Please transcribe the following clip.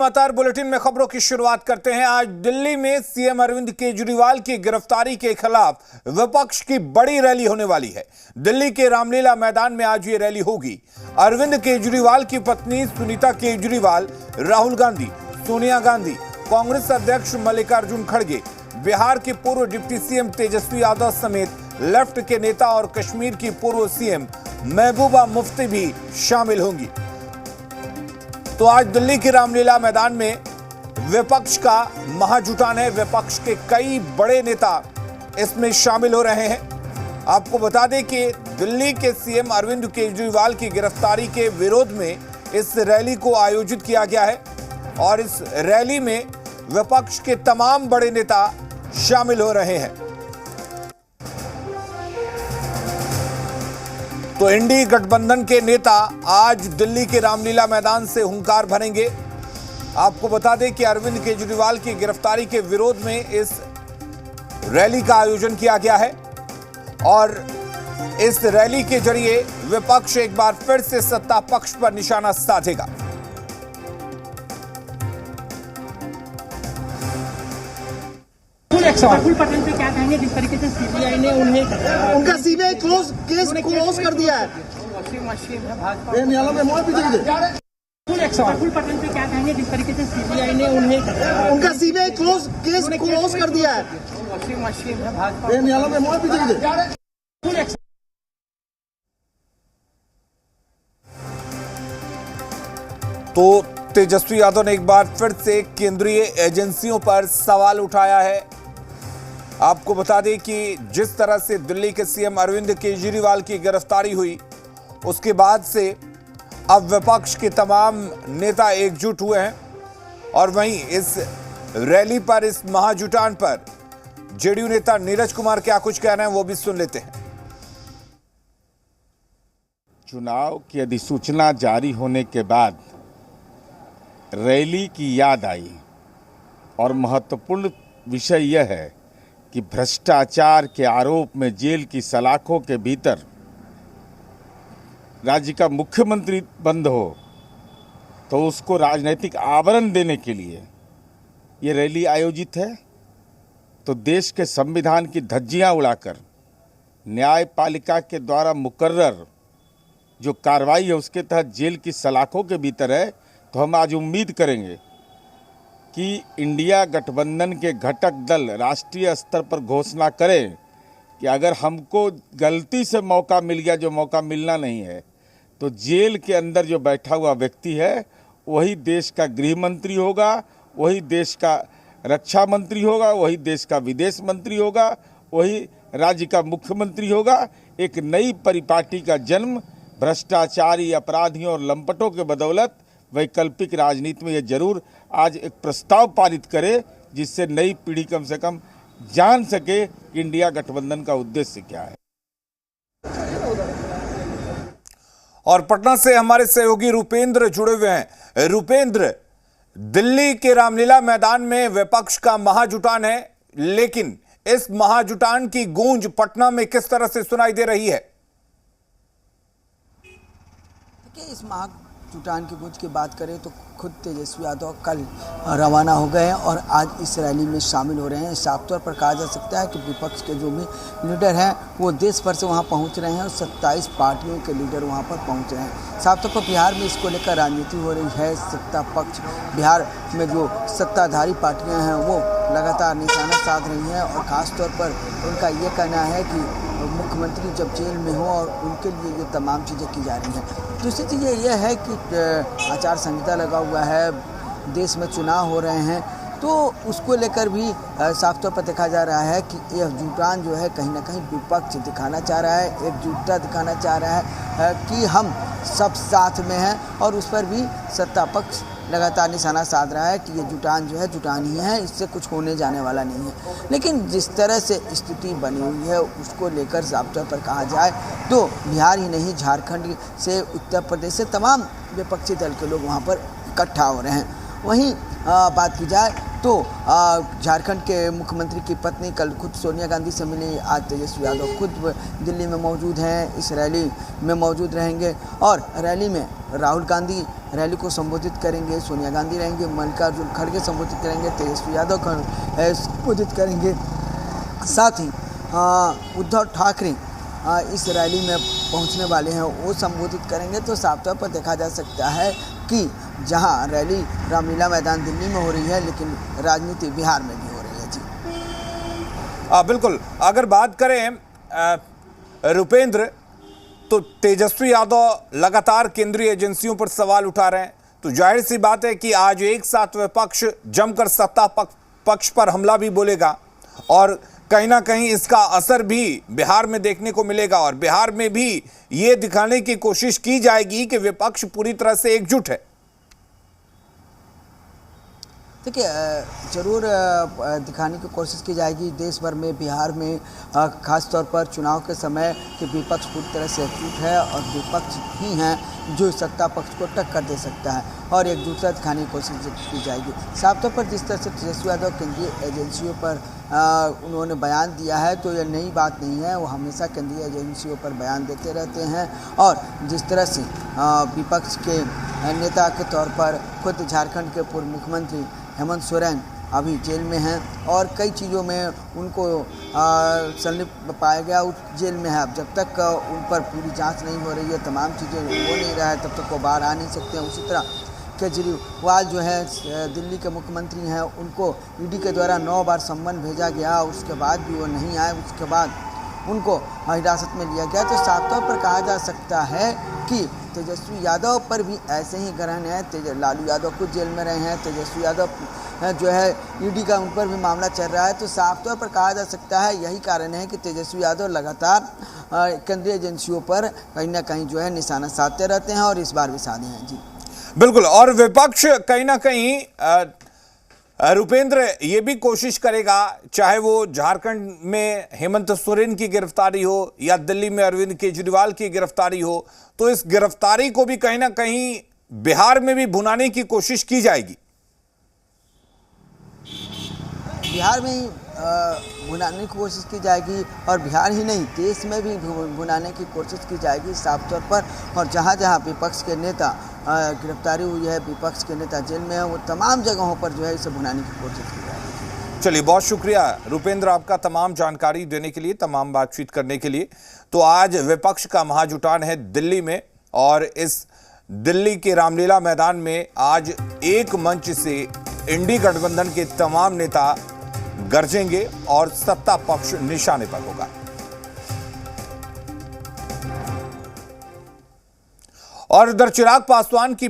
समाचार बुलेटिन में खबरों की शुरुआत करते हैं। आज दिल्ली में सीएम अरविंद केजरीवाल की गिरफ्तारी के खिलाफ विपक्ष की बड़ी रैली होने वाली है। दिल्ली के रामलीला मैदान में आज ये रैली होगी। अरविंद केजरीवाल की पत्नी सुनीता केजरीवाल, राहुल गांधी, सोनिया गांधी, कांग्रेस अध्यक्ष मल्लिकार्जुन खड़गे, बिहार के पूर्व डिप्टी सीएम तेजस्वी यादव समेत लेफ्ट के नेता और कश्मीर की पूर्व सीएम महबूबा मुफ्ती भी शामिल होंगी। तो आज दिल्ली के रामलीला मैदान में विपक्ष का महाजुटान है। विपक्ष के कई बड़े नेता इसमें शामिल हो रहे हैं। आपको बता दें कि दिल्ली के सीएम अरविंद केजरीवाल की गिरफ्तारी के विरोध में इस रैली को आयोजित किया गया है और इस रैली में विपक्ष के तमाम बड़े नेता शामिल हो रहे हैं। तो इंडी गठबंधन के नेता आज दिल्ली के रामलीला मैदान से हुंकार भरेंगे। आपको बता दें कि अरविंद केजरीवाल की गिरफ्तारी के विरोध में इस रैली का आयोजन किया गया है और इस रैली के जरिए विपक्ष एक बार फिर से सत्ता पक्ष पर निशाना साधेगा। प्रफुल्ल पटेल पे क्या कहेंगे, जिस तरीके से सीबीआई ने उन्हें उनका सीबीआई केस क्लोज कर दिया है। प्रफुल्ल पटेल पे क्या कहेंगे, जिस तरीके से सीबीआई ने उन्हें उनका सीबीआई केस क्लोज कर दिया है। तो तेजस्वी यादव ने एक बार फिर से केंद्रीय एजेंसियों पर सवाल उठाया है। आपको बता दें कि जिस तरह से दिल्ली के सीएम अरविंद केजरीवाल की गिरफ्तारी हुई, उसके बाद से अब विपक्ष के तमाम नेता एकजुट हुए हैं और वहीं इस रैली पर, इस महाजुटान पर जेडीयू नेता नीरज कुमार क्या कुछ कह रहे हैं वो भी सुन लेते हैं। चुनाव की अधिसूचना जारी होने के बाद रैली की याद आई और महत्वपूर्ण विषय यह है कि भ्रष्टाचार के आरोप में जेल की सलाखों के भीतर राज्य का मुख्यमंत्री बंद हो तो उसको राजनीतिक आवरण देने के लिए ये रैली आयोजित है। तो देश के संविधान की धज्जियां उड़ाकर न्यायपालिका के द्वारा मुकर्रर जो कार्रवाई है उसके तहत जेल की सलाखों के भीतर है, तो हम आज उम्मीद करेंगे कि इंडिया गठबंधन के घटक दल राष्ट्रीय स्तर पर घोषणा करें कि अगर हमको गलती से मौका मिल गया, जो मौका मिलना नहीं है, तो जेल के अंदर जो बैठा हुआ व्यक्ति है वही देश का गृह मंत्री होगा, वही देश का रक्षा मंत्री होगा, वही देश का विदेश मंत्री होगा, वही राज्य का मुख्यमंत्री होगा। एक नई परिपाटी का जन्म भ्रष्टाचारी, अपराधियों और लंपटों के बदौलत वैकल्पिक राजनीति में ये जरूर आज एक प्रस्ताव पारित करे जिससे नई पीढ़ी कम से कम जान सके कि इंडिया गठबंधन का उद्देश्य क्या है। और पटना से हमारे सहयोगी रुपेंद्र जुड़े हुए हैं। रुपेंद्र, दिल्ली के रामलीला मैदान में विपक्ष का महाजुटान है, लेकिन इस महाजुटान की गूंज पटना में किस तरह से सुनाई दे रही है? देखिए, इस महाजुटान की गूंज की बात करें तो खुद तेजस्वी यादव कल रवाना हो गए हैं और आज इस रैली में शामिल हो रहे हैं। साफ तौर पर कहा जा सकता है कि विपक्ष के जो भी लीडर हैं वो देश भर से वहां पहुंच रहे हैं और 27 पार्टियों के लीडर वहां पर पहुंच रहे हैं। साफ तौर पर बिहार में इसको लेकर राजनीति हो रही है। सत्ता पक्ष बिहार में जो सत्ताधारी पार्टियाँ हैं वो लगातार निशाना साध रही हैं और ख़ास तौर पर उनका ये कहना है कि मुख्यमंत्री जब जेल में हो और उनके लिए ये तमाम चीज़ें की जा रही हैं। दूसरी चीज़ ये है कि आचार संहिता लगा हुआ है, देश में चुनाव हो रहे हैं, तो उसको लेकर भी साफ तौर पर देखा जा रहा है कि यह जुटान जो है कहीं ना कहीं विपक्ष दिखाना चाह रहा है, एकजुटता दिखाना चाह रहा है कि हम सब साथ में हैं और उस पर भी सत्ता पक्ष लगातार निशाना साध रहा है कि ये जुटान जो है जुटान ही है, इससे कुछ होने जाने वाला नहीं है। लेकिन जिस तरह से स्थिति बनी हुई है उसको लेकर साफ तौर पर कहा जाए तो बिहार ही नहीं, झारखंड से, उत्तर प्रदेश से तमाम विपक्षी दल के लोग वहाँ पर इकट्ठा हो रहे हैं। वहीं बात की जाए तो झारखंड के मुख्यमंत्री की पत्नी कल खुद सोनिया गांधी से मिली। आज तेजस्वी यादव खुद दिल्ली में मौजूद हैं, इस रैली में मौजूद रहेंगे और रैली में राहुल गांधी रैली को संबोधित करेंगे, सोनिया गांधी रहेंगे, मल्लिकार्जुन खड़गे संबोधित करेंगे, तेजस्वी यादव संबोधित करेंगे। साथ ही उद्धव ठाकरे इस रैली में पहुंचने वाले हैं, वो संबोधित करेंगे। तो साफ तौर पर देखा जा सकता है कि जहां रैली रामलीला मैदान दिल्ली में हो रही है, लेकिन राजनीति बिहार में भी हो रही है। जी बिल्कुल, अगर बात करें रुपेंद्र, तो तेजस्वी यादव लगातार केंद्रीय एजेंसियों पर सवाल उठा रहे हैं, तो जाहिर सी बात है कि आज एक साथ विपक्ष जमकर सत्ता पक्ष पर हमला भी बोलेगा और कहीं ना कहीं इसका असर भी बिहार में देखने को मिलेगा और बिहार में भी ये दिखाने की कोशिश की जाएगी कि विपक्ष पूरी तरह से एकजुट है। देखिए, जरूर दिखाने की कोशिश की जाएगी देश भर में, बिहार में खास तौर पर चुनाव के समय कि विपक्ष पूरी तरह से एकजुट है और विपक्ष ही हैं जो सत्ता पक्ष को टक्कर दे सकता है और एकजुटता दिखाने की कोशिश की जाएगी। साफ तौर पर जिस तरह से तेजस्वी यादव केंद्रीय एजेंसियों पर उन्होंने बयान दिया है, तो यह नई बात नहीं है, वो हमेशा केंद्रीय एजेंसियों पर बयान देते रहते हैं। और जिस तरह से विपक्ष के नेता के तौर पर खुद झारखंड के पूर्व मुख्यमंत्री हेमंत सोरेन अभी जेल में हैं और कई चीज़ों में उनको संलिप्त पाया गया, उस जेल में है। अब जब तक उन पर पूरी जांच नहीं हो रही है, तमाम चीज़ें हो नहीं रहा है, तब तक वो बाहर आ नहीं सकते हैं। उसी तरह केजरीवाल जो है दिल्ली के मुख्यमंत्री हैं, उनको ईडी के द्वारा 9 बार सम्मन भेजा गया, उसके बाद भी वो नहीं आए, उसके बाद उनको हिरासत में लिया गया। तो साफ तौर पर कहा जा सकता है कि तेजस्वी यादव पर भी ऐसे ही ग्रहण है। लालू यादव खुद जेल में रहे हैं, तेजस्वी यादव जो है ईडी का उन पर भी मामला चल रहा है। तो साफ तौर पर कहा जा सकता है यही कारण है कि तेजस्वी यादव लगातार केंद्रीय एजेंसियों पर कहीं ना कहीं जो है निशाना साधते रहते हैं और इस बार भी साधे हैं। जी बिल्कुल, और विपक्ष कहीं ना कहीं रुपेंद्र ये भी कोशिश करेगा, चाहे वो झारखंड में हेमंत सोरेन की गिरफ्तारी हो या दिल्ली में अरविंद केजरीवाल की गिरफ्तारी हो, तो इस गिरफ्तारी को भी कहीं ना कहीं बिहार में भी भुनाने की कोशिश की जाएगी। बिहार में ही भुनाने की कोशिश की जाएगी और बिहार ही नहीं, देश में भी भुनाने की कोशिश की जाएगी साफ तौर पर। और जहाँ जहाँ विपक्ष के नेता गिरफ्तारी हुई है, विपक्ष के नेता जेल में है, वो तमाम जगहों पर जो है इसे भुनाने की कोशिश की जाएगी। चलिए, बहुत शुक्रिया रुपेंद्र आपका तमाम जानकारी देने के लिए, तमाम बातचीत करने के लिए। तो आज विपक्ष का महाजुटान है दिल्ली में और इस दिल्ली के रामलीला मैदान में आज एक मंच से इंडी गठबंधन के तमाम नेता गरजेंगे और सत्ता पक्ष निशाने पर होगा। और इधर चिराग पासवान की